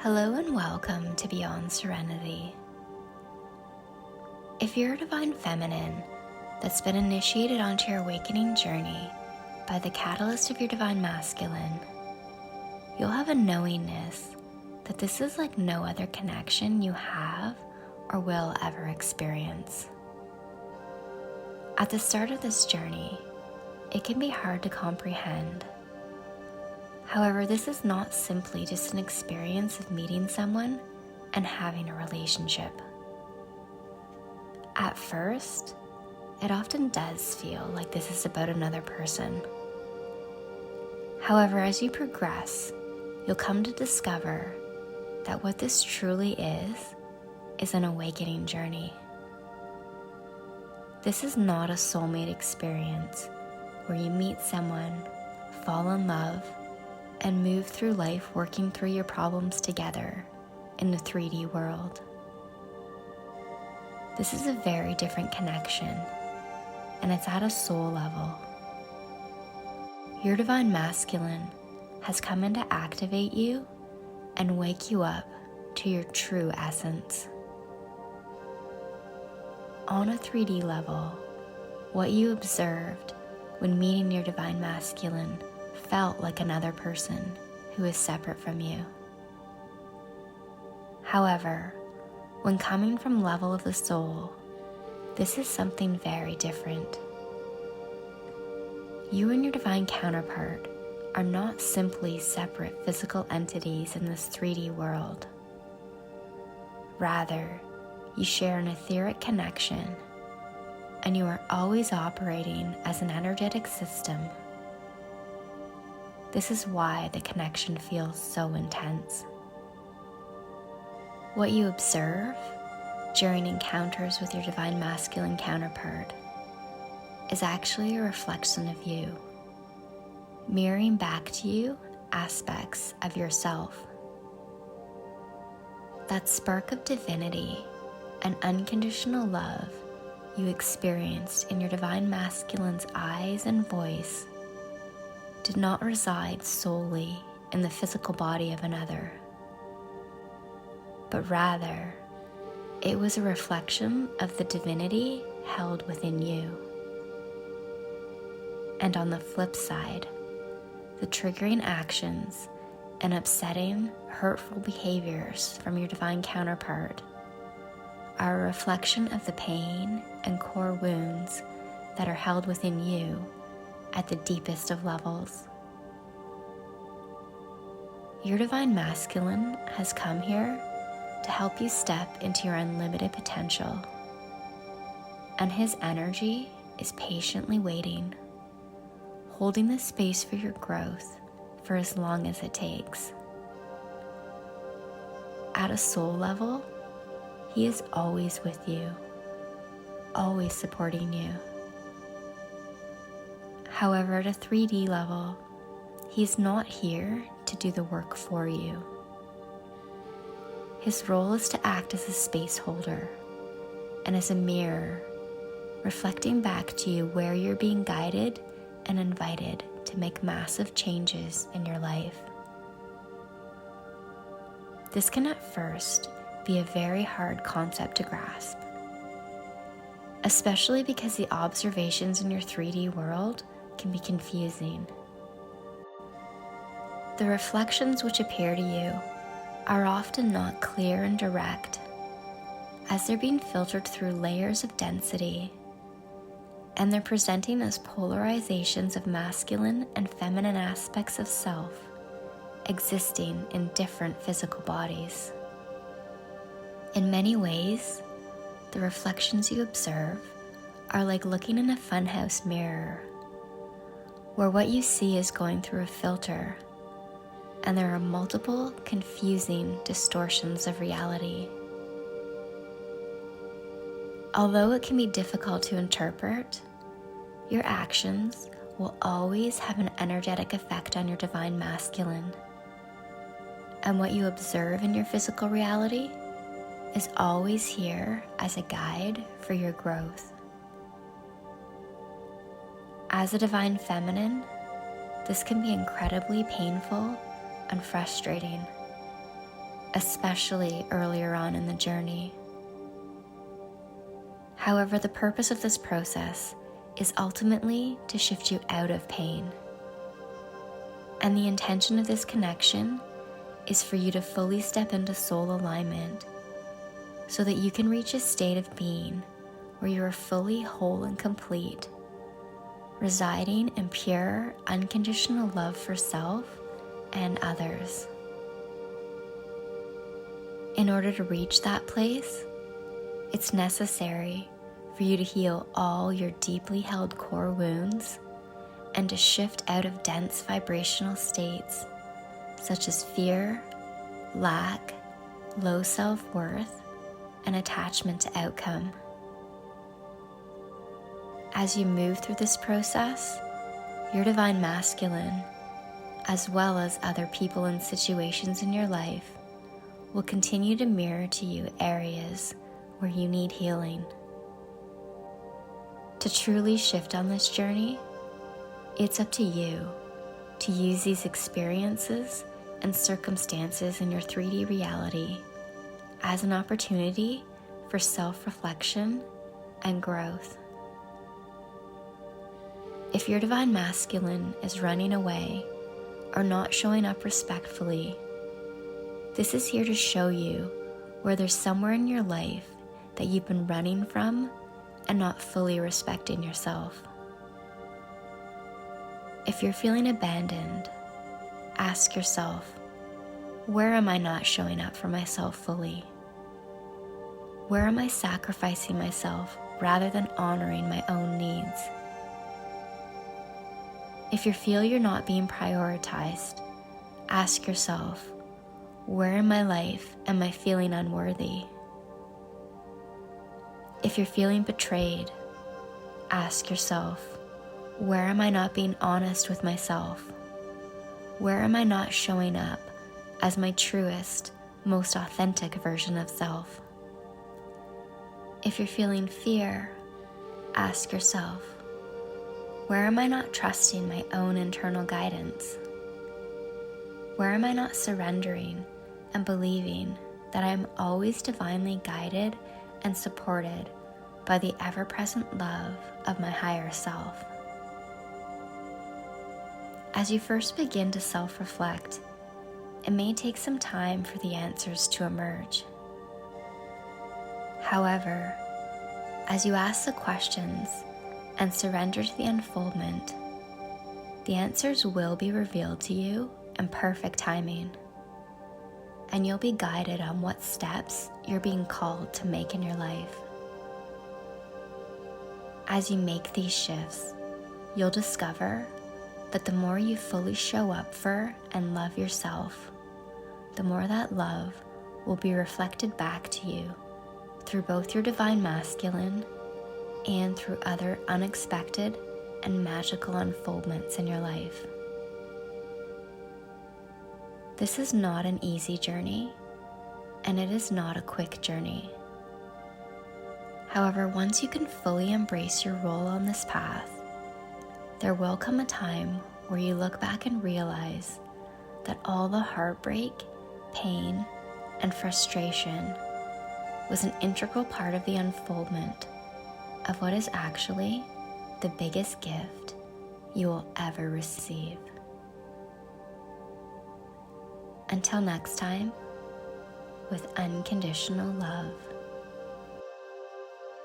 Hello and welcome to Beyond Serenity. If you're a divine feminine that's been initiated onto your awakening journey by the catalyst of your divine masculine, you'll have a knowingness that this is like no other connection you have or will ever experience. At the start of this journey, it can be hard to comprehend. However, this is not simply just an experience of meeting someone and having a relationship. At first, it often does feel like this is about another person. However, as you progress, you'll come to discover that what this truly is an awakening journey. This is not a soulmate experience where you meet someone, fall in love, and move through life working through your problems together in the 3D world. This is a very different connection, and it's at a soul level. Your divine masculine has come in to activate you and wake you up to your true essence. On a 3D level, what you observed when meeting your divine masculine felt like another person who is separate from you. However, when coming from level of the soul, this is something very different. You and your divine counterpart are not simply separate physical entities in this 3D world. Rather, you share an etheric connection, and you are always operating as an energetic system. This is why the connection feels so intense. What you observe during encounters with your divine masculine counterpart is actually a reflection of you, mirroring back to you aspects of yourself. That spark of divinity and unconditional love you experienced in your divine masculine's eyes and voice did not reside solely in the physical body of another, but rather it was a reflection of the divinity held within you. And on the flip side, the triggering actions and upsetting, hurtful behaviors from your divine counterpart are a reflection of the pain and core wounds that are held within you at the deepest of levels. Your divine masculine has come here to help you step into your unlimited potential, and his energy is patiently waiting, holding the space for your growth for as long as it takes. At a soul level, he is always with you, always supporting you. However, at a 3D level, he's not here to do the work for you. His role is to act as a space holder and as a mirror, reflecting back to you where you're being guided and invited to make massive changes in your life. This can at first be a very hard concept to grasp, especially because the observations in your 3D world can be confusing. The reflections which appear to you are often not clear and direct, as they're being filtered through layers of density, and they're presenting as polarizations of masculine and feminine aspects of self existing in different physical bodies. In many ways, the reflections you observe are like looking in a funhouse mirror, where what you see is going through a filter, and there are multiple confusing distortions of reality. Although it can be difficult to interpret, your actions will always have an energetic effect on your divine masculine, and what you observe in your physical reality is always here as a guide for your growth. As a divine feminine, this can be incredibly painful and frustrating, especially earlier on in the journey. However, the purpose of this process is ultimately to shift you out of pain. And the intention of this connection is for you to fully step into soul alignment so that you can reach a state of being where you are fully whole and complete, residing in pure, unconditional love for self and others. In order to reach that place, it's necessary for you to heal all your deeply held core wounds and to shift out of dense vibrational states such as fear, lack, low self-worth, and attachment to outcome. As you move through this process, your divine masculine, as well as other people and situations in your life, will continue to mirror to you areas where you need healing. To truly shift on this journey, it's up to you to use these experiences and circumstances in your 3D reality as an opportunity for self-reflection and growth. If your divine masculine is running away or not showing up respectfully, this is here to show you where there's somewhere in your life that you've been running from and not fully respecting yourself. If you're feeling abandoned, ask yourself, where am I not showing up for myself fully? Where am I sacrificing myself rather than honoring my own needs? If you feel you're not being prioritized, ask yourself, where in my life am I feeling unworthy? If you're feeling betrayed, ask yourself, where am I not being honest with myself? Where am I not showing up as my truest, most authentic version of self? If you're feeling fear, ask yourself, where am I not trusting my own internal guidance? Where am I not surrendering and believing that I am always divinely guided and supported by the ever-present love of my higher self? As you first begin to self-reflect, it may take some time for the answers to emerge. However, as you ask the questions and surrender to the unfoldment, the answers will be revealed to you in perfect timing, and you'll be guided on what steps you're being called to make in your life. As you make these shifts, you'll discover that the more you fully show up for and love yourself, the more that love will be reflected back to you through both your divine masculine and through other unexpected and magical unfoldments in your life. This is not an easy journey, and it is not a quick journey. However, once you can fully embrace your role on this path, there will come a time where you look back and realize that all the heartbreak, pain, and frustration was an integral part of the unfoldment of what is actually the biggest gift you will ever receive. Until next time, with unconditional love.